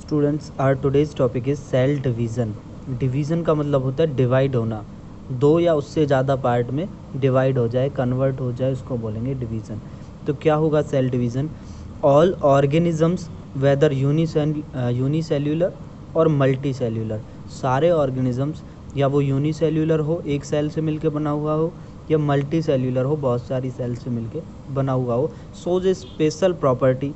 Students our today's topic is cell division. Division का मतलब होता है डिवाइड होना, दो या उससे ज़्यादा पार्ट में डिवाइड हो जाए, कन्वर्ट हो जाए, उसको बोलेंगे डिवीज़न। तो क्या होगा cell division? All organisms whether unicellular और मल्टी सेल्यूलर, सारे ऑर्गेनिजम्स या वो यूनिसेल्यूलर हो, एक सेल से मिलके बना हुआ हो, या मल्टी सेल्यूलर हो, बहुत सारी सेल से मिलके बना हुआ हो, सोज ए स्पेशल प्रॉपर्टी,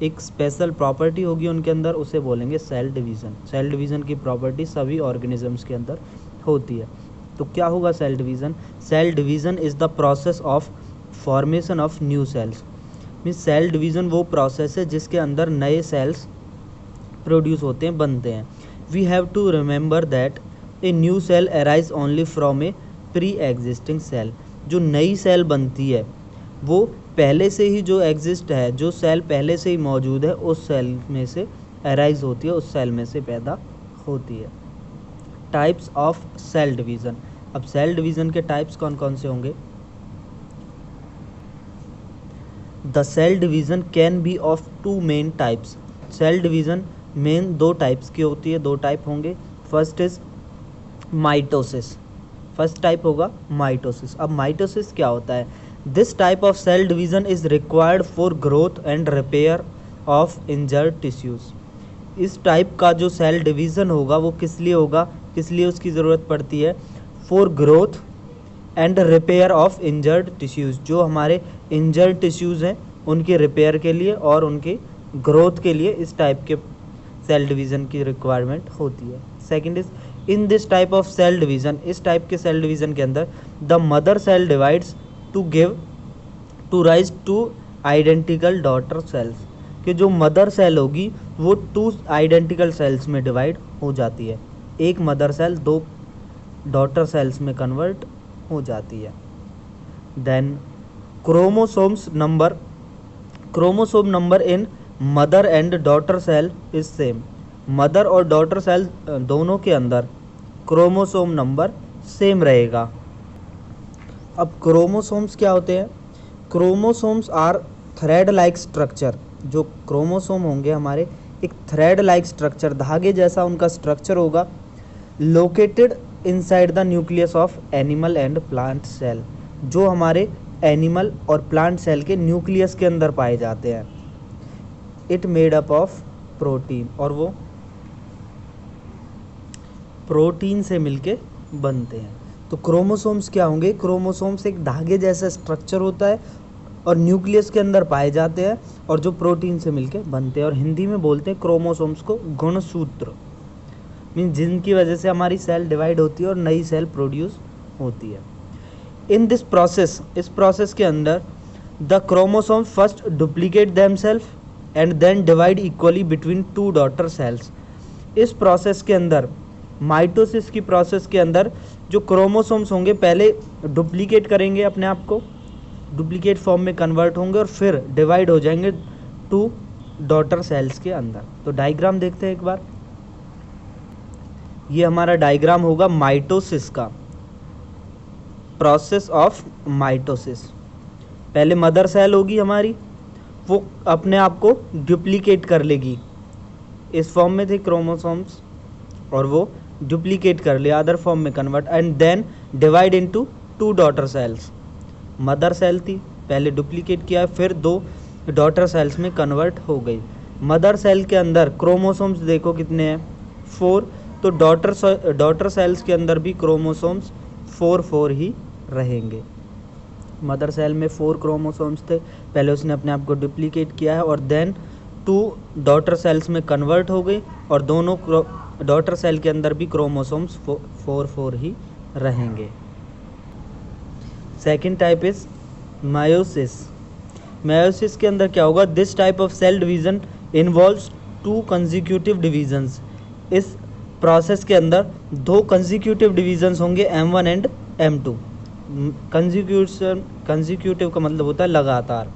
एक स्पेशल प्रॉपर्टी होगी उनके अंदर, उसे बोलेंगे सेल डिवीज़न। सेल डिवीज़न की प्रॉपर्टी सभी ऑर्गेनिजम्स के अंदर होती है। तो क्या होगा cell division? Cell division is the process of formation of new cells. Means cell division वो प्रोसेस है जिसके अंदर नए सेल्स प्रोड्यूस होते हैं, बनते हैं। We have to remember that a new cell arise only from a pre existing cell. जो नई सेल बनती है वो पहले से ही जो एग्जिस्ट है, जो सेल पहले से ही मौजूद है, उस सेल में से अराइज होती है, उस सेल में से पैदा होती है। Types of cell division. अब सेल डिवीज़न के टाइप्स कौन कौन से होंगे? The cell division can be of two main types. Cell division main दो टाइप्स की होती है, दो टाइप होंगे। First is mitosis. First type होगा माइटोसिस। अब माइटोसिस क्या होता है? This type of cell division is required for growth and repair of injured tissues. इस टाइप का जो सेल डिवीज़न होगा वो किस लिए होगा, किस लिए उसकी ज़रूरत पड़ती है? For growth and repair of injured tissues. जो हमारे इंजर्ड टिश्यूज़ हैं उनके रिपेयर के लिए और उनके ग्रोथ के लिए इस टाइप के सेल डिवीज़न की रिक्वायरमेंट होती है। Second is in this type of cell division, इस टाइप के सेल डिवीज़न के अंदर the mother cell divides to give to rise two identical daughter cells. कि जो मदर सेल होगी वो टू आइडेंटिकल सेल्स में डिवाइड हो जाती है, एक मदर सेल दो डॉटर सेल्स में कन्वर्ट हो जाती है। Then chromosomes number, chromosome number in mother and daughter cell is same. Mother और डॉटर सेल दोनों के अंदर क्रोमोसोम नंबर सेम रहेगा। अब क्रोमोसोम्स क्या होते हैं? Chromosomes are thread like structure. जो क्रोमोसोम होंगे हमारे, एक थ्रेड लाइक स्ट्रक्चर, धागे जैसा उनका स्ट्रक्चर होगा, located inside the nucleus of animal and plant cell. जो हमारे एनिमल और प्लांट सेल के न्यूक्लियस के अंदर पाए जाते हैं। It made up of protein, और वो प्रोटीन से मिलके बनते हैं। तो क्रोमोसोम्स क्या होंगे? क्रोमोसोम्स एक धागे जैसा स्ट्रक्चर होता है और न्यूक्लियस के अंदर पाए जाते हैं और जो प्रोटीन से मिलके बनते हैं, और हिंदी में बोलते हैं क्रोमोसोम्स को गुणसूत्र। मीन जिनकी वजह से हमारी सेल डिवाइड होती है और नई सेल प्रोड्यूस होती है। इन दिस प्रोसेस, इस प्रोसेस के अंदर the chromosome first duplicate themselves and then divide equally between two daughter cells. इस प्रोसेस के अंदर, माइटोसिस की प्रोसेस के अंदर, जो क्रोमोसोम्स होंगे पहले डुप्लीकेट करेंगे, अपने आप को डुप्लीकेट फॉर्म में कन्वर्ट होंगे और फिर डिवाइड हो जाएंगे टू डॉटर सेल्स के अंदर। तो डायग्राम देखते हैं एक बार। ये हमारा डायग्राम होगा माइटोसिस का, प्रोसेस ऑफ माइटोसिस। पहले मदर सेल होगी हमारी, वो अपने आप को डुप्लीकेट कर लेगी। इस फॉर्म में थे क्रोमोसोम्स और वो डुप्लीकेट कर लिया, अदर फॉर्म में convert, and then divide into two daughter cells. Mother cell थी, पहले डुप्लीकेट किया, फिर दो डॉटर सेल्स में कन्वर्ट हो गई। मदर सेल के अंदर क्रोमोसोम्स देखो कितने हैं? 4। तो डॉटर सेल्स के अंदर भी क्रोमोसोम्स 4 ही रहेंगे। मदर सेल में 4 क्रोमोसोम्स थे, पहले उसने अपने आप को डुप्लीकेट किया है और देन 2 डॉटर सेल्स में कन्वर्ट हो गई, और दोनों डॉटर सेल के अंदर भी क्रोमोसोम्स 4 ही रहेंगे। Second type is meiosis. Meiosis के अंदर क्या होगा? This type of cell division involves 2 consecutive divisions. इस प्रोसेस के अंदर 2 कंसेक्यूटिव डिवीजन्स होंगे, M1 एंड M2। कंसेक्यूटिव का मतलब होता है लगातार,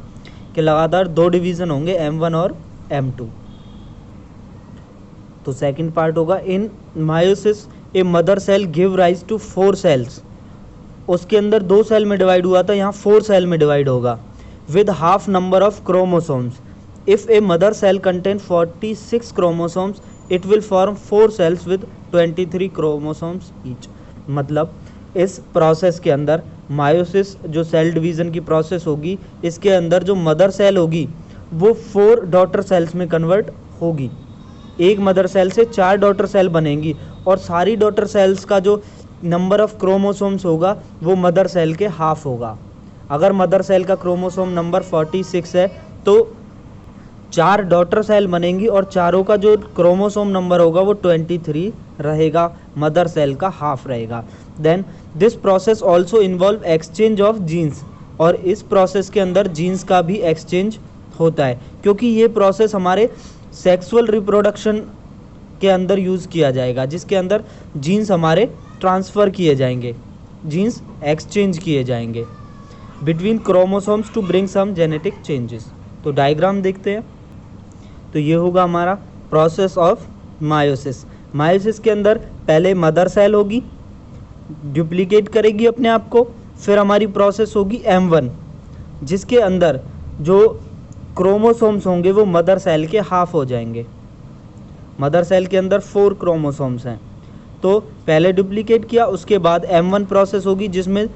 कि लगातार 2 डिवीज़न होंगे, M1 और M2। तो सेकंड पार्ट होगा in meiosis a mother cell give rise to 4 cells. उसके अंदर 2 सेल में डिवाइड हुआ था, यहाँ 4 सेल में डिवाइड होगा, with half number of chromosomes. If a mother cell contain 46 chromosomes it will form 4 cells with 23 chromosomes each. मतलब इस प्रोसेस के अंदर मायोसिस जो सेल डिवीज़न की प्रोसेस होगी, इसके अंदर जो मदर सेल होगी वो 4 डॉटर सेल्स में कन्वर्ट होगी। एक मदर सेल से 4 डॉटर सेल बनेंगी और सारी डॉटर सेल्स का जो नंबर ऑफ क्रोमोसोम्स होगा वो मदर सेल के हाफ होगा। अगर मदर सेल का क्रोमोसोम नंबर 46 है तो 4 डॉटर सेल बनेंगी और चारों का जो क्रोमोसोम नंबर होगा वो 23 रहेगा, मदर सेल का हाफ रहेगा। Then this process also involve exchange of genes, और इस प्रोसेस के अंदर जीन्स का भी एक्सचेंज होता है, क्योंकि ये प्रोसेस हमारे सेक्सुअल रिप्रोडक्शन के अंदर यूज़ किया जाएगा, जिसके अंदर जीन्स हमारे ट्रांसफ़र किए जाएंगे, जीन्स एक्सचेंज किए जाएंगे between chromosomes to bring some genetic changes. तो डायग्राम देखते हैं। तो ये होगा हमारा प्रोसेस ऑफ मायोसिस। मायोसिस के अंदर पहले मदर सेल होगी, डुप्लीकेट करेगी अपने आप को, फिर हमारी प्रोसेस होगी M1 जिसके अंदर जो क्रोमोसोम्स होंगे वो मदर सेल के हाफ हो जाएंगे। मदर सेल के अंदर 4 क्रोमोसोम्स हैं, तो पहले डुप्लीकेट किया, उसके बाद M1 प्रोसेस होगी जिसमें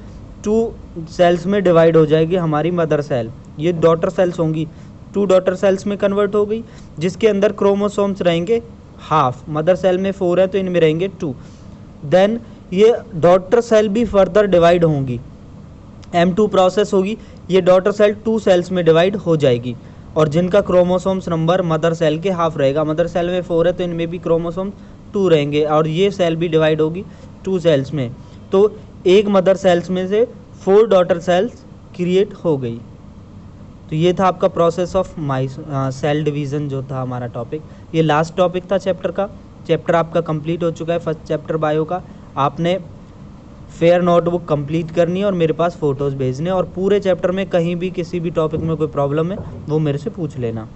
2 सेल्स में डिवाइड हो जाएगी हमारी मदर सेल। ये डॉटर सेल्स होंगी, 2 डॉटर सेल्स में कन्वर्ट हो गई, जिसके अंदर क्रोमोसोम्स रहेंगे हाफ। मदर सेल में 4 है तो इनमें रहेंगे 2। देन ये डॉटर सेल भी फर्दर डिवाइड होंगी, M2 प्रोसेस होगी, ये डॉटर सेल 2 सेल्स में डिवाइड हो जाएगी और जिनका क्रोमोसोम्स नंबर मदर सेल के हाफ रहेगा। मदर सेल में 4 है तो इनमें भी क्रोमोसोम्स 2 रहेंगे और ये सेल भी डिवाइड होगी 2 सेल्स में। तो एक मदर सेल्स में से 4 डॉटर सेल्स क्रिएट हो गई। तो ये था आपका प्रोसेस ऑफ सेल डिवीज़न जो था हमारा टॉपिक। ये लास्ट टॉपिक था चैप्टर का। चैप्टर आपका कंप्लीट हो चुका है, फर्स्ट चैप्टर बायो का। आपने फेयर नोटबुक कंप्लीट करनी है और मेरे पास फ़ोटोज़ भेजने, और पूरे चैप्टर में कहीं भी किसी भी टॉपिक में कोई प्रॉब्लम है वो मेरे से पूछ लेना।